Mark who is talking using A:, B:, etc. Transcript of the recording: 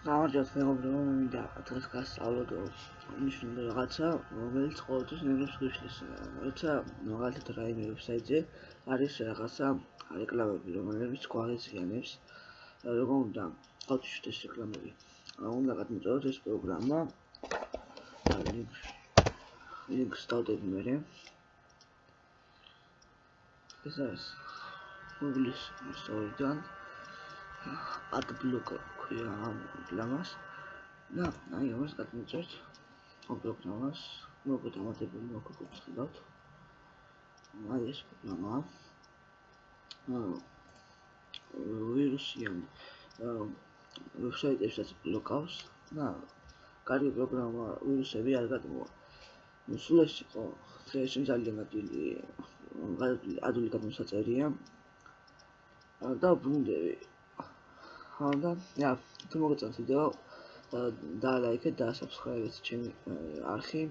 A: გამარჯობთ მეგობრებო, მე მინდა დღეს გასწავლოთ მნიშვნელოვანი რაღაცა, რომელიც ყოველთვის ნებობს გვიშლის. როცა მაგალითად რაიმე ვებსაიტზე არის რაღაცა რეკლამები, რომელიც გვაღიზიანებს, როგორ უნდა გავთიშოთ ეს რეკლამები. უნდა გადმოწეროთ ეს პროგრამა. ლინკს დავდებ მერე. ეს არის Google-ის სწორიდან AdBlock ქვია ამ რეკლამას და აი ამას გადმოწერთ ამ პროგრამას. მოგეთ ამატებული მოგხსნათ. აი ეს პროგრამა ვირუსიანი ვებსაიტებსაც ბლოკავს და კარგი პროგრამა ვირუსები არ გადმოვა. სულ ეს იყო ძალიან ადვილი გადმოსაწერია და ბრუნდები. და თუ მოგეწონთ ვიდეო და ლაიქეთ და subscribe-ით ჩემი არხი.